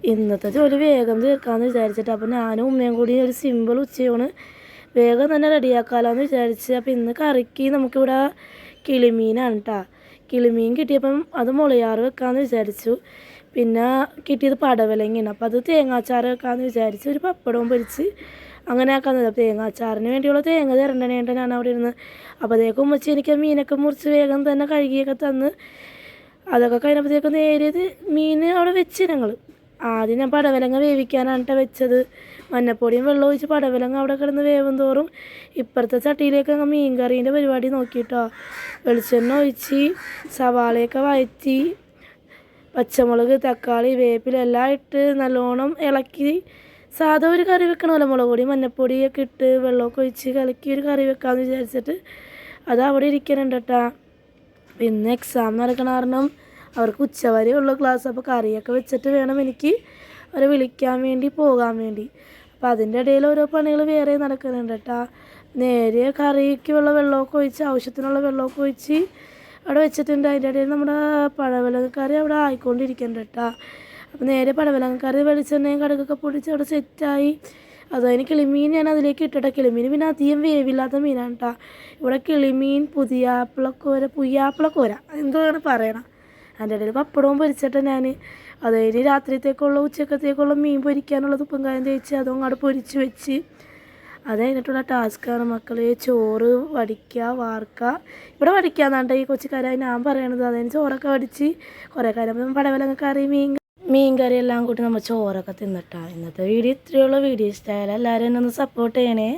ഇന്നത്തെ ജോലി വേഗം തീർക്കാമെന്ന് വിചാരിച്ചിട്ട് അപ്പോൾ ഞാനും ഉമ്മയും കൂടി ഒരു സിമ്പിൾ ഉച്ചയൂണ് വേഗം തന്നെ റെഡിയാക്കാമല്ലോ എന്ന് വിചാരിച്ച്. അപ്പോൾ ഇന്ന് കറിക്ക് നമുക്കിവിടെ കിളിമീനാണ് കേട്ടോ. കിളിമീൻ കിട്ടിയപ്പം അത് മുളയാറ് വെക്കാമെന്ന് വിചാരിച്ചു. പിന്നെ കിട്ടിയത് പടവലങ്ങയാണ്. അപ്പോൾ അത് തേങ്ങാച്ചാറ് വെക്കാമെന്ന് വിചാരിച്ച് ഒരു പപ്പടവും പൊരിച്ച് അങ്ങനെ ആക്കാമെന്ന്. തേങ്ങാച്ചാറിന് വേണ്ടിയുള്ള തേങ്ങ തരണ്ടേണ്ട ഞാൻ അവിടെ ഇരുന്ന്. അപ്പോഴത്തേക്കും ഉമ്മച്ചി എനിക്ക് മീനൊക്കെ മുറിച്ച് വേഗം തന്നെ കഴുകിയൊക്കെ തന്ന് അതൊക്കെ കഴിഞ്ഞപ്പോഴത്തേക്കും നേരിയത് മീൻ അവിടെ വെച്ച് ഞങ്ങൾ. ആദ്യം ഞാൻ പടവലങ്ങ വേവിക്കാനാണ് കേട്ടോ വെച്ചത്. മഞ്ഞപ്പൊടിയും വെള്ളം ഒഴിച്ച് പടവലങ്ങ അവിടെ കിടന്ന് വേവും തോറും ഇപ്പുറത്തെ ചട്ടിയിലേക്ക് അങ്ങ് മീൻ കറീൻ്റെ പരിപാടി നോക്കിയിട്ടോ. വെളിച്ചെണ്ണ ഒഴിച്ച് സവാളയൊക്കെ വഴറ്റി പച്ചമുളക് തക്കാളി വേപ്പില എല്ലാം ഇട്ട് നല്ലോണം ഇളക്കി സാധാ ഒരു കറി വെക്കണമല്ലോ, മുളക് പൊടി മഞ്ഞപ്പൊടിയൊക്കെ ഇട്ട് വെള്ളമൊക്കെ ഒഴിച്ച് കലക്കി ഒരു കറി വെക്കാമെന്ന് വിചാരിച്ചിട്ട് അത് അവിടെ ഇരിക്കുന്നുണ്ട് കേട്ടോ. ഇന്ന് എക്സാം നടക്കണ കാരണം അവർക്ക് ഉച്ചവരെ ഉള്ള ക്ലാസ്. അപ്പോൾ കറിയൊക്കെ വെച്ചിട്ട് വേണം എനിക്ക് അവരെ വിളിക്കാൻ വേണ്ടി പോകാൻ വേണ്ടി. അപ്പോൾ അതിൻ്റെ ഇടയിൽ ഓരോ പണികൾ വേറെ നടക്കുന്നുണ്ട് കേട്ടോ. നേരെ കറിക്കുള്ള വെള്ളമൊക്കെ ഒഴിച്ച് ആവശ്യത്തിനുള്ള വെള്ളമൊക്കെ ഒഴിച്ച് അവിടെ വെച്ചിട്ടുണ്ട്. അതിൻ്റെ ഇടയിൽ നമ്മുടെ പടവലങ്ങക്കറി അവിടെ ആയിക്കൊണ്ടിരിക്കുന്നുണ്ട് കേട്ടോ. അപ്പോൾ നേരെ പടവലങ്ങക്കറി വെളിച്ചെണ്ണയും കടുകൊക്കെ പൊടിച്ച് അവിടെ സെറ്റായി. അതിന് കിളിമീൻ ഞാൻ അതിലേക്ക് ഇട്ടിട്ട് കിളിമീൻ പിന്നെ അധികം വേവില്ലാത്ത മീനാണ് കേട്ടോ. ഇവിടെ കിളിമീൻ പുയ്യാപ്പിളക്കോര എന്താണ് പറയണം. അതിൻ്റെ ഇടയിൽ പപ്പടവും പൊരിച്ചിട്ട് ഞാൻ അതിന് രാത്രിത്തേക്കുള്ള ഉച്ചക്കത്തേക്കുള്ള മീൻ പൊരിക്കാനുള്ളത് ഉപ്പും കായം തേച്ച് അതും അങ്ങോട്ട് പൊരിച്ച് വെച്ച് അത് കഴിഞ്ഞിട്ടുള്ള ടാസ്ക്കാണ് മക്കളെ. ചോറ് വടിക്കുക വാർക്കുക. ഇവിടെ വടിക്കാന്നാണ്ട് ഈ കൊച്ചിക്കാരായി ഞാൻ പറയണത്. അതിന് ചോറൊക്കെ വടിച്ച് കുറേ കാര്യം പടവലങ്ങ കറി മീൻ കറി എല്ലാം കൂട്ടി നമ്മൾ ചോറൊക്കെ തിന്നിട്ടാണ്. ഇന്നത്തെ വീഡിയോ ഇത്രയുള്ള വീഡിയോ ഇഷ്ടമായാലും എല്ലാവരും എന്നെ ഒന്ന് സപ്പോർട്ട് ചെയ്യണേ.